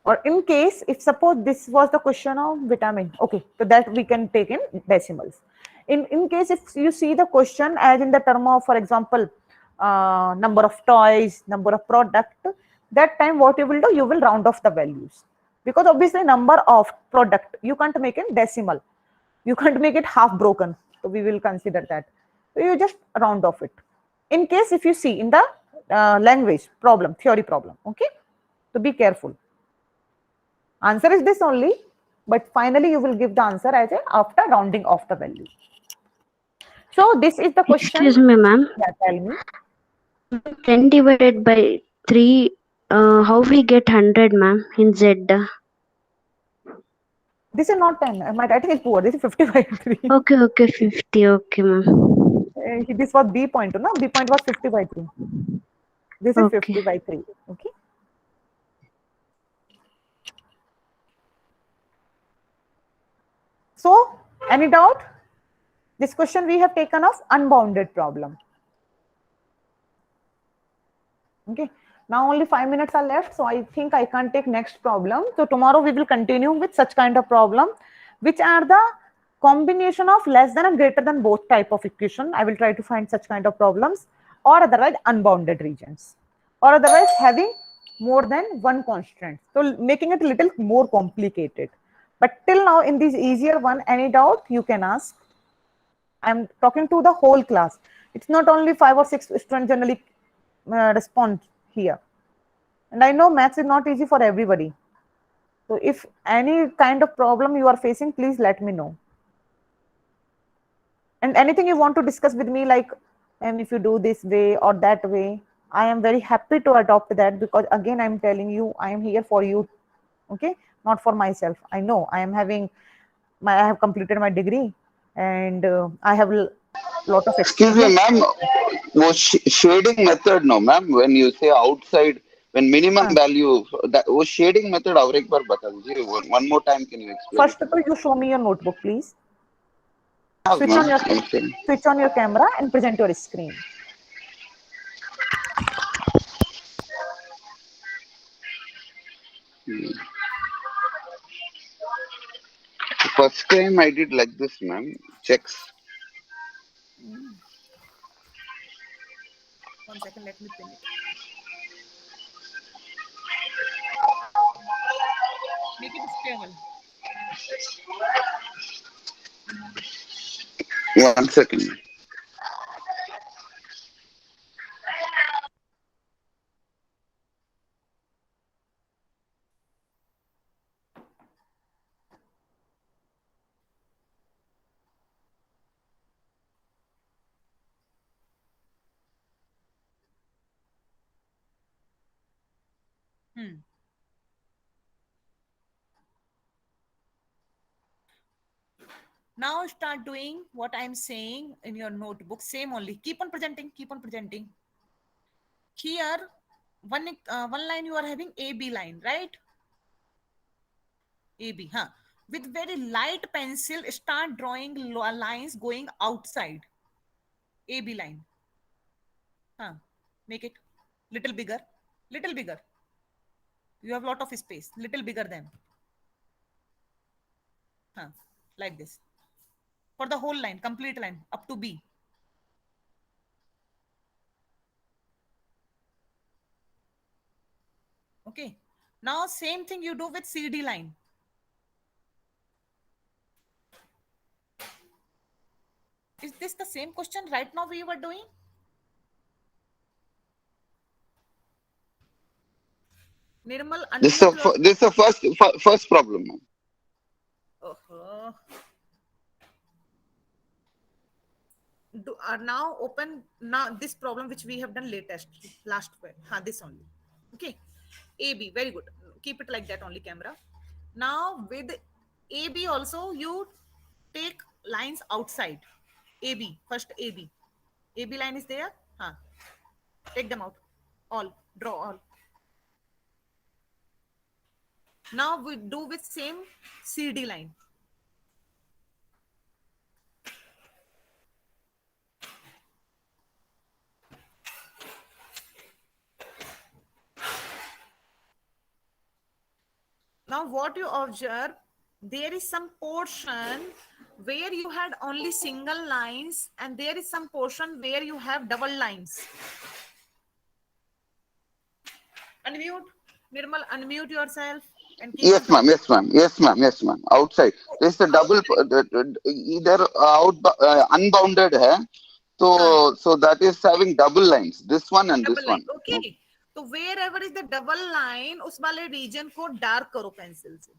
Or in case, if suppose this was the question of vitamin, okay, so that we can take in decimals. In case if you see the question as in the term of, for example, number of toys, number of product, that time what you will do, you will round off the values, because obviously number of product you can't make in decimal, you can't make it half broken, so we will consider that. So you just round off it. In case if you see in the language problem, theory problem, okay, so be careful. Answer is this only, but finally you will give the answer as a after rounding off the value. So this is the question. Excuse me, ma'am. Yeah, tell me. 10 divided by 3, how we get 100, ma'am, in Z? This is not 10. My writing is poor. This is 50 by 3. Okay, 50. Okay, ma'am. This was B point, no? B point was 50 by 3. This is Okay. 50 by 3. Okay. So, any doubt? This question we have taken of unbounded problem. Okay. Now only 5 minutes are left, so I think I can't take next problem. So tomorrow we will continue with such kind of problem, which are the combination of less than and greater than both type of equation. I will try to find such kind of problems, or otherwise unbounded regions, or otherwise having more than one constant. So making it a little more complicated. But till now in this easier one, any doubt you can ask. I'm talking to the whole class. It's not only 5 or 6 students generally respond here. And I know maths is not easy for everybody. So if any kind of problem you are facing, please let me know. And anything you want to discuss with me, like, and if you do this way or that way, I am very happy to adopt that, because again, I'm telling you, I am here for you. Okay, not for myself. I know I am having I have completed my degree, and I have lot of Excuse me, experience. ma'am. वो shading method, no, ma'am. When you say outside, when minimum value, that वो shading method और एक बार बता दीजिए. One more time, can you explain? First of all, you show me your notebook, please. Have, Switch ma'am. on your Okay. switch on your camera and present your screen. First time I did like this, ma'am. Checks. 1 second, let me pin it. Make it stable. 1 second. Now start doing what I'm saying in your notebook. Same only. Keep on presenting. Keep on presenting. Here, one line you are having AB line, right? AB, huh? With very light pencil, start drawing lines going outside. AB line. Huh? Make it little bigger. Little bigger. You have lot of space. Little bigger than. Huh? Like this. For the whole line, complete line, up to B. Okay. Now same thing you do with CD line. Is this the same question right now we were doing? Nirmal, This unmute your... is the first problem, ma'am. Now open now this problem which we have done last this only. Okay, AB, very good. Keep it like that only, camera. Now with AB also you take lines outside. AB, first AB. AB line is there. Take them out. All, draw all. Now we do with same CD line. Now what you observe, there is some portion where you had only single lines and there is some portion where you have double lines. Unmute, Nirmal, unmute yourself and keep Yes, ma'am. Yes, ma'am. Yes, ma'am. Yes, ma'am. Outside. There's the double, either unbounded hai. So that is having double lines. This one and this one. Okay. तो wherever is the double line, उस वाले region को dark करो pencil से.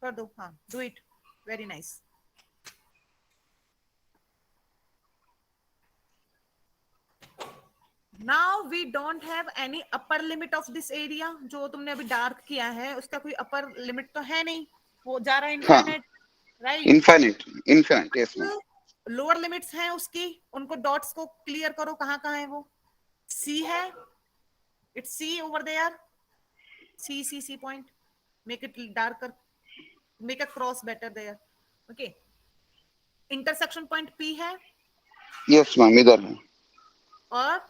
कर दो, हाँ, do it. Very nice. Now we don't have any upper limit of this area. जो तुमने अभी dark किया है, उसका कोई upper limit तो है नहीं. वो जा रहा है infinite, right? Infinite. Yes, ma'am. Lower limits हैं उसकी, उनको डॉट्स को क्लियर करो, कहाँ कहाँ है वो. सी है, it's C over there. C point, make it darker, make a cross better there. Okay. Intersection point P है. यस मैम, इधर है. और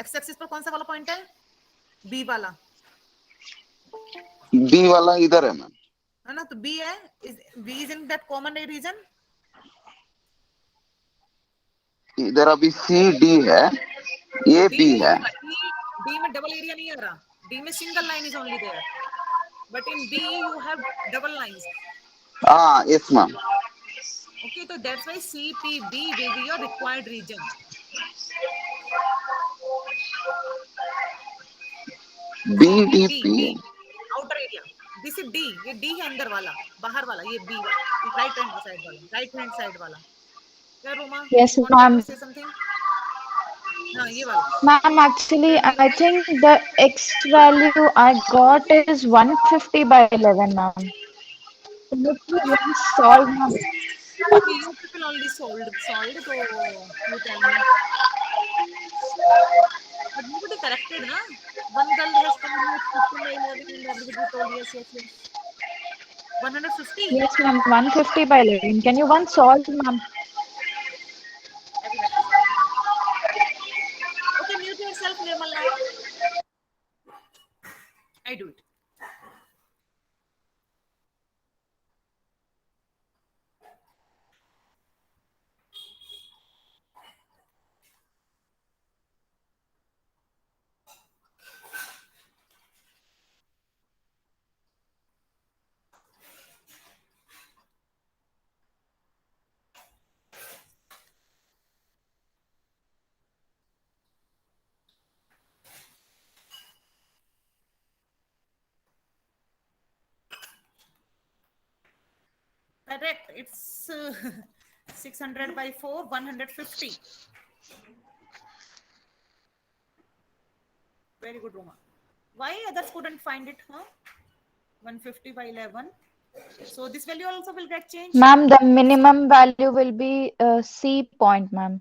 एक्स एक्सिस पर कौन सा वाला पॉइंट है? बी वाला. बी वाला इधर है मैम, है ना? तो बी है. B is in that common region. इधर अभी सी डी है, ये बी है. डी में डबल एरिया नहीं आ रहा. डी में single line is only there, but in B you have double lines. हाँ, yes ma'am. Okay, so that's why CPB will be your required region. BDP. Outer area. This is D. ये D है अंदर वाला, बाहर वाला. ये B वाला, right hand side वाला, right hand side वाला. क्या Roma? Yes, Want ma'am. to say something? हाँ, ये वाला. Ma'am, actually, I think the X value I got is 150 by 11, ma'am. Solve, ma'am. Okay, you people only solved. So you tell me. But nobody corrected, na? One girl has told me 50 by 11 and everybody told yes. 150? Yes, ma'am, 150 by 11. Can you once solve, ma'am? Okay, mute yourself, Nirmal, now. I do it. Correct. It's 600 by 4, 150. Very good, Roma. Why others couldn't find it, huh? 150 by 11. So this value also will get changed. Ma'am, the minimum value will be C point, ma'am.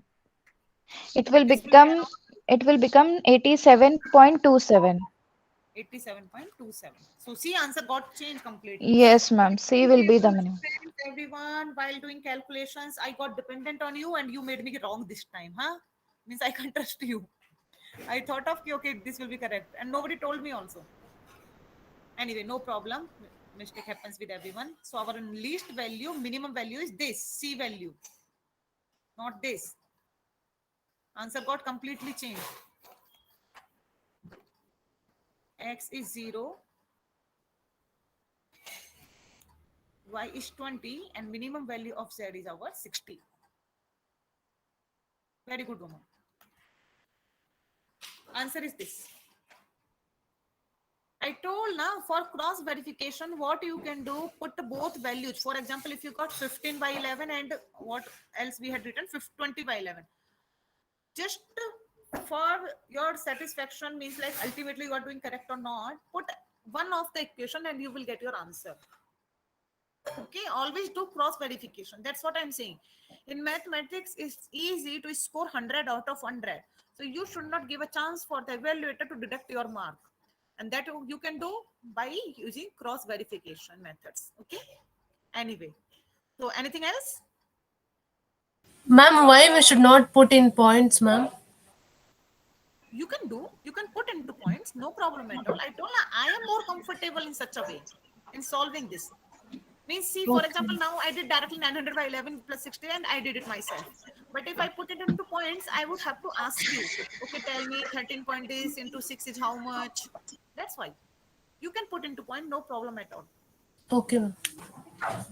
It will become 87.27. 87.27. So C answer got changed completely. Yes, ma'am. C will be the minimum. Everyone, while doing calculations, I got dependent on you and you made me wrong this time, huh? Means I can't trust you. I thought of, okay, this will be correct. And nobody told me also. Anyway, no problem. Mistake happens with everyone. So our least value, minimum value is this, C value. Not this. Answer got completely changed. X is 0. Y is 20 and minimum value of Z is our 60. Very good, Roma. Answer is this. I told now for cross verification, what you can do, put both values. For example, if you got 15 by 11 and what else we had written, 20 by 11. Just for your satisfaction, means like ultimately you are doing correct or not, put one of the equation and you will get your answer. Okay, always do cross verification. That's what I'm saying. In mathematics, it's easy to score 100 out of 100. So you should not give a chance for the evaluator to deduct your mark. and that you can do by using cross verification methods. Okay. Anyway, so anything else? Ma'am, why we should not put in points, ma'am? You can put into points, no problem at all. I am more comfortable in such a way in solving this. Means, see, for example, now I did directly 900 by 11 plus 60 and I did it myself. But if I put it into points, I would have to ask you, okay, tell me 13 point is into 6 is how much? That's why. You can put into point, no problem at all. Okay, ma'am.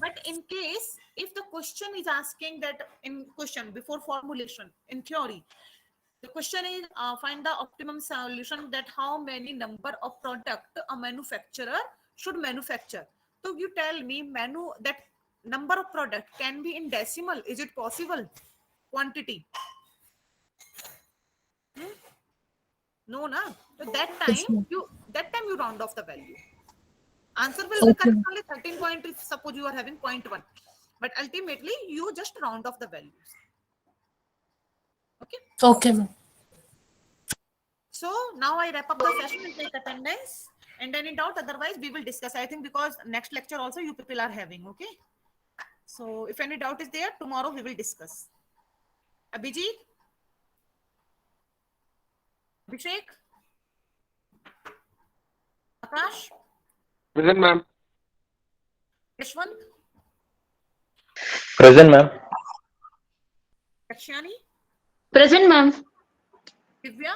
But in case, if the question is asking that in question before formulation, in theory, the question is find the optimum solution that how many number of product a manufacturer should manufacture. So you tell me that number of product can be in decimal. Is it possible? Quantity. No, na. So that time you round off the value. Answer will be correct only 13 point if suppose you are having 0.1. But ultimately you just round off the values. Okay. Okay, ma'am. So now I wrap up the session and take attendance. And any doubt, otherwise we will discuss. I think because next lecture also you people are having. Okay. So if any doubt is there, tomorrow we will discuss. Abhijit? Abhishek? Akash? Present, ma'am. Yashwant? Present, ma'am. Lakshani? Present, ma'am. Divya?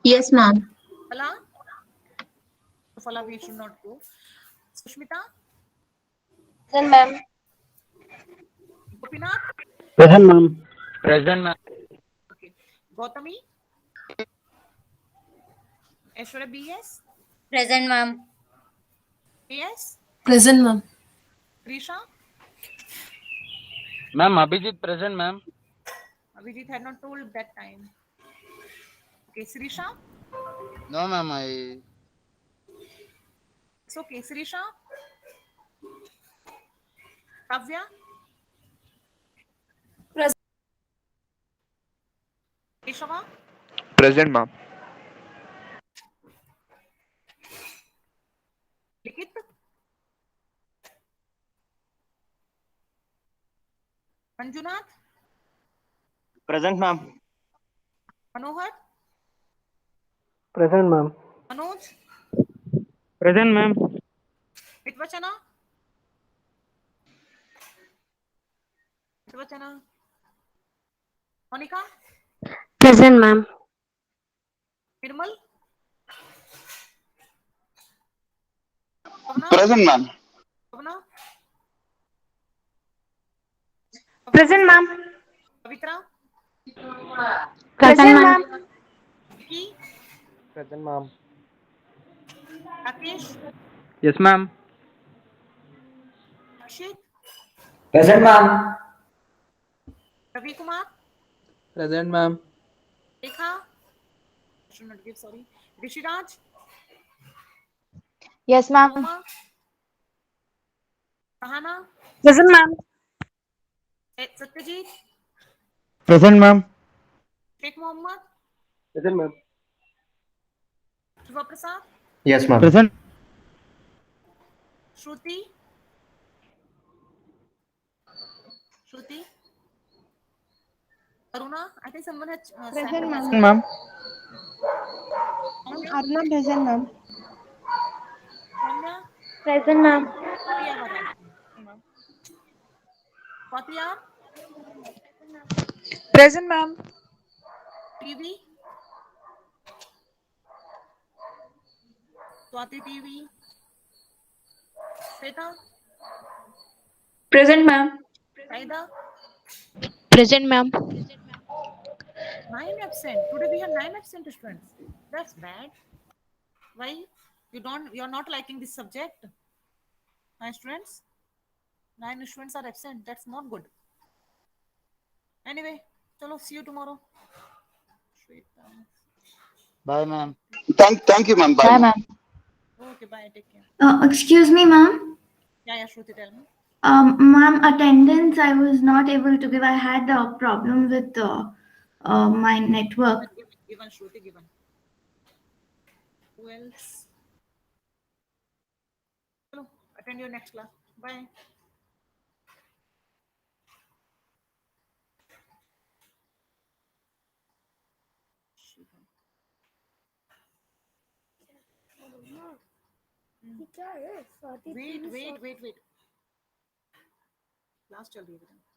Yes, ma'am. Fala? Fala, we should not go. Sushmita? Present, ma'am. Gopinath? Present, ma'am. Present, ma'am. Okay. Gautami? Aishwarya BS? Present, ma'am. BS? Present, ma'am. Risha? Ma'am, Abhijit present, ma'am. Abhijit had not told that time. Okay, Srisha? No, ma'am. It's okay. Srisha? Kavya? Present. Keshava? Present, ma'am. Likit? Manjunath? Present, ma'am. Manohar? Present, ma'am. Manoj? Present, ma'am. Vitvachana? Vitvachana? Monica? Present, ma'am. Nirmal? Pavna? Present, ma'am. Pavna? Present, ma'am. Pavitra? Present, ma'am. Vicky? Present, ma'am. Rakesh? Yes, ma'am. Akshit? Present, ma'am. Ravi Kumar? Present, ma'am. Rekha? I should not give, sorry. Rishiraj? Yes, ma'am. Roma? Sahana? Present, ma'am. Satyajit? Present, ma'am. Sheikh Mohammed? Present, ma'am. Shiva Prasad? Yes, ma'am. Present. Shruti? Shruti? Aruna? I think someone had Present, ma'am. Ma'am. Aruna present, ma'am. Ramya? Present, ma'am. Fatia? Present, ma'am. TV? Swati TV? Shweta? Present, ma'am. Saida? Present, ma'am. 9 absent. Today we have 9 absent students. That's bad. Why? You're not liking this subject? 9 students? 9 students are absent. That's not good. Anyway, chalo, see you tomorrow. Bye, ma'am. Thank you, ma'am. Bye. Bye, ma'am. Okay, bye. Take care. Excuse me, ma'am. Yeah, Shruti, tell me. Ma'am, attendance I was not able to give. I had a problem with my network. Given, Shruti, given. Who else? attend your next class. Bye. Wait. Class चल रही है बेटा.